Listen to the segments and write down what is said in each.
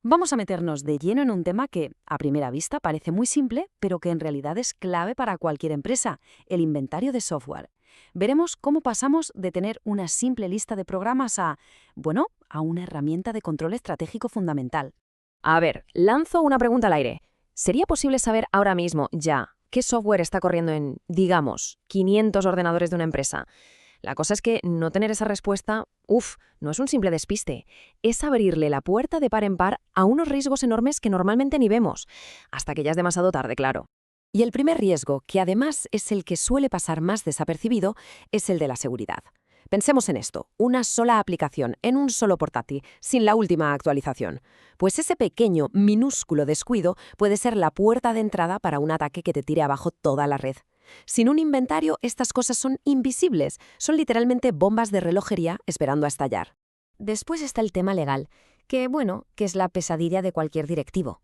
Vamos a meternos de lleno en un tema que, a primera vista, parece muy simple, pero que en realidad es clave para cualquier empresa: el inventario de software. Veremos cómo pasamos de tener una simple lista de programas a una herramienta de control estratégico fundamental. A ver, lanzo una pregunta al aire. ¿Sería posible saber ahora mismo, ya, qué software está corriendo en, digamos, 500 ordenadores de una empresa? La cosa es que no tener esa respuesta, no es un simple despiste. Es abrirle la puerta de par en par a unos riesgos enormes que normalmente ni vemos. Hasta que ya es demasiado tarde, claro. Y el primer riesgo, que además es el que suele pasar más desapercibido, es el de la seguridad. Pensemos en esto: una sola aplicación en un solo portátil, sin la última actualización. Pues ese pequeño, minúsculo descuido puede ser la puerta de entrada para un ataque que te tire abajo toda la red. Sin un inventario, estas cosas son invisibles, son literalmente bombas de relojería esperando a estallar. Después está el tema legal, que es la pesadilla de cualquier directivo.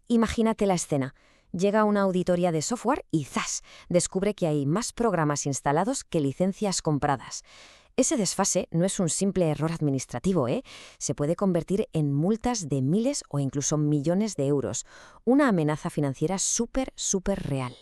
Imagínate la escena. Llega una auditoría de software y ¡zas!, descubre que hay más programas instalados que licencias compradas. Ese desfase no es un simple error administrativo, ¿eh? Se puede convertir en multas de miles o incluso millones de euros. Una amenaza financiera súper real.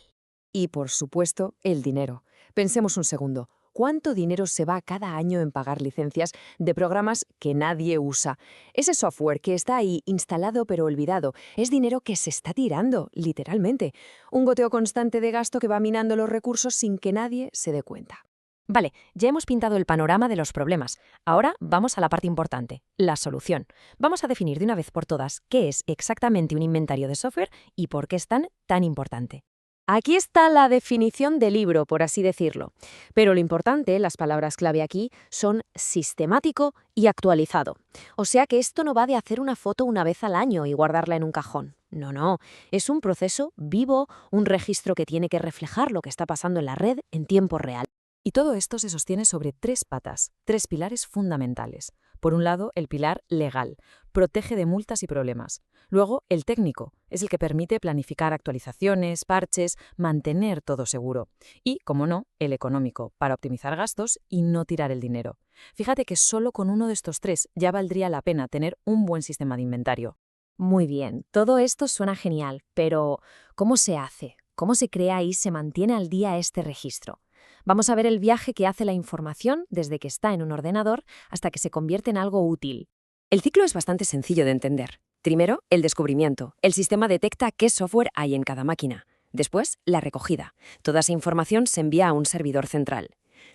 Y, por supuesto, el dinero. Pensemos un segundo. ¿Cuánto dinero se va cada año en pagar licencias de programas que nadie usa? Ese software que está ahí instalado pero olvidado es dinero que se está tirando, literalmente. Un goteo constante de gasto que va minando los recursos sin que nadie se dé cuenta. Vale, ya hemos pintado el panorama de los problemas. Ahora vamos a la parte importante, la solución. Vamos a definir de una vez por todas qué es exactamente un inventario de software y por qué es tan importante. Aquí está la definición del libro, por así decirlo. Pero lo importante, las palabras clave aquí, son sistemático y actualizado. O sea que esto no va de hacer una foto una vez al año y guardarla en un cajón. No, es un proceso vivo, un registro que tiene que reflejar lo que está pasando en la red en tiempo real. Y todo esto se sostiene sobre tres patas, tres pilares fundamentales. Por un lado, el pilar legal, protege de multas y problemas. Luego, el técnico, es el que permite planificar actualizaciones, parches, mantener todo seguro. Y, como no, el económico, para optimizar gastos y no tirar el dinero. Fíjate que solo con uno de estos tres ya valdría la pena tener un buen sistema de inventario. Muy bien, todo esto suena genial, pero ¿cómo se hace? ¿Cómo se crea y se mantiene al día este registro? Vamos a ver el viaje que hace la información desde que está en un ordenador hasta que se convierte en algo útil. El ciclo es bastante sencillo de entender. Primero, el descubrimiento. El sistema detecta qué software hay en cada máquina. Después, la recogida. Toda esa información se envía a un servidor central.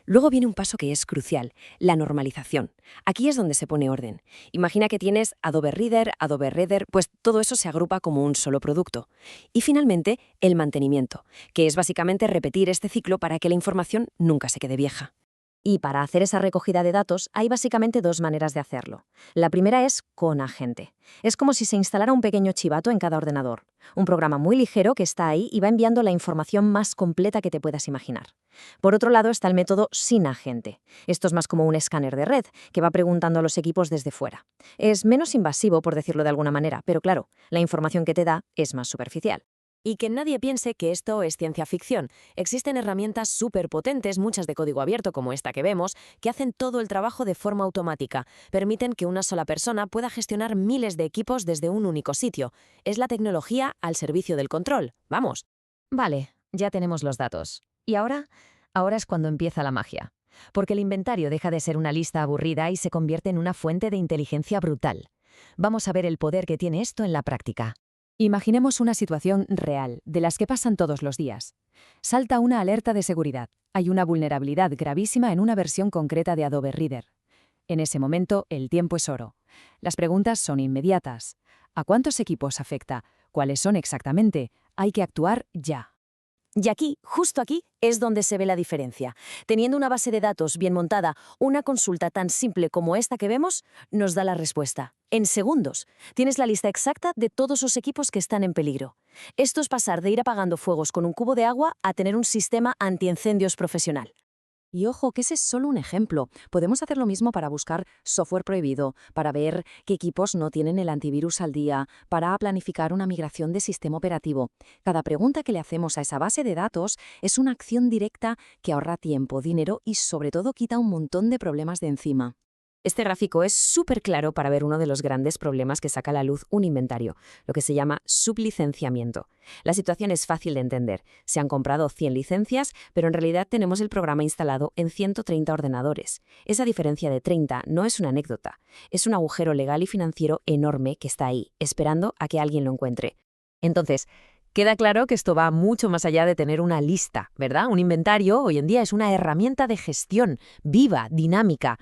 Luego viene un paso que es crucial, la normalización. Aquí es donde se pone orden. Imagina que tienes Adobe Reader, pues todo eso se agrupa como un solo producto. Y finalmente, el mantenimiento, que es básicamente repetir este ciclo para que la información nunca se quede vieja. Y para hacer esa recogida de datos hay básicamente dos maneras de hacerlo. La primera es con agente. Es como si se instalara un pequeño chivato en cada ordenador. Un programa muy ligero que está ahí y va enviando la información más completa que te puedas imaginar. Por otro lado está el método sin agente. Esto es más como un escáner de red que va preguntando a los equipos desde fuera. Es menos invasivo, por decirlo de alguna manera, pero claro, la información que te da es más superficial. Y que nadie piense que esto es ciencia ficción. Existen herramientas súper potentes, muchas de código abierto como esta que vemos, que hacen todo el trabajo de forma automática. Permiten que una sola persona pueda gestionar miles de equipos desde un único sitio. Es la tecnología al servicio del control. ¡Vamos! Vale, ya tenemos los datos. ¿Y ahora? Ahora es cuando empieza la magia. Porque el inventario deja de ser una lista aburrida y se convierte en una fuente de inteligencia brutal. Vamos a ver el poder que tiene esto en la práctica. Imaginemos una situación real, de las que pasan todos los días. Salta una alerta de seguridad. Hay una vulnerabilidad gravísima en una versión concreta de Adobe Reader. En ese momento, el tiempo es oro. Las preguntas son inmediatas. ¿A cuántos equipos afecta? ¿Cuáles son exactamente? Hay que actuar ya. Y aquí, justo aquí, es donde se ve la diferencia. Teniendo una base de datos bien montada, una consulta tan simple como esta que vemos nos da la respuesta. En segundos, tienes la lista exacta de todos los equipos que están en peligro. Esto es pasar de ir apagando fuegos con un cubo de agua a tener un sistema antiincendios profesional. Y ojo, que ese es solo un ejemplo. Podemos hacer lo mismo para buscar software prohibido, para ver qué equipos no tienen el antivirus al día, para planificar una migración de sistema operativo. Cada pregunta que le hacemos a esa base de datos es una acción directa que ahorra tiempo, dinero y sobre todo quita un montón de problemas de encima. Este gráfico es súper claro para ver uno de los grandes problemas que saca a la luz un inventario, lo que se llama sublicenciamiento. La situación es fácil de entender. Se han comprado 100 licencias, pero en realidad tenemos el programa instalado en 130 ordenadores. Esa diferencia de 30 no es una anécdota, es un agujero legal y financiero enorme que está ahí, esperando a que alguien lo encuentre. Entonces, queda claro que esto va mucho más allá de tener una lista, ¿verdad? Un inventario hoy en día es una herramienta de gestión viva, dinámica.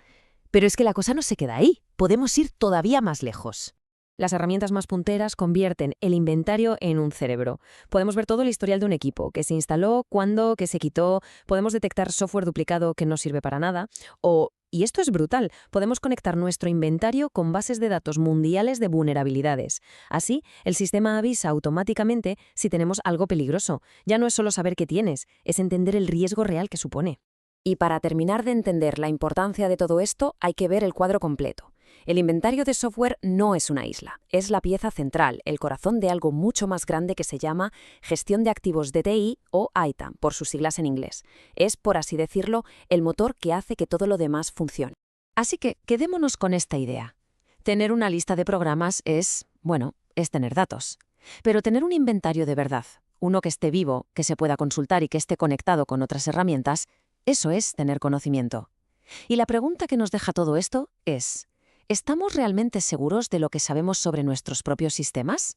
Pero es que la cosa no se queda ahí, podemos ir todavía más lejos. Las herramientas más punteras convierten el inventario en un cerebro. Podemos ver todo el historial de un equipo, qué se instaló, cuándo, qué se quitó, podemos detectar software duplicado que no sirve para nada, y esto es brutal, podemos conectar nuestro inventario con bases de datos mundiales de vulnerabilidades. Así, el sistema avisa automáticamente si tenemos algo peligroso. Ya no es solo saber qué tienes, es entender el riesgo real que supone. Y para terminar de entender la importancia de todo esto, hay que ver el cuadro completo. El inventario de software no es una isla, es la pieza central, el corazón de algo mucho más grande que se llama Gestión de Activos de TI o ITAM, por sus siglas en inglés. Es, por así decirlo, el motor que hace que todo lo demás funcione. Así que quedémonos con esta idea. Tener una lista de programas es tener datos. Pero tener un inventario de verdad, uno que esté vivo, que se pueda consultar y que esté conectado con otras herramientas, eso es tener conocimiento. Y la pregunta que nos deja todo esto es, ¿estamos realmente seguros de lo que sabemos sobre nuestros propios sistemas?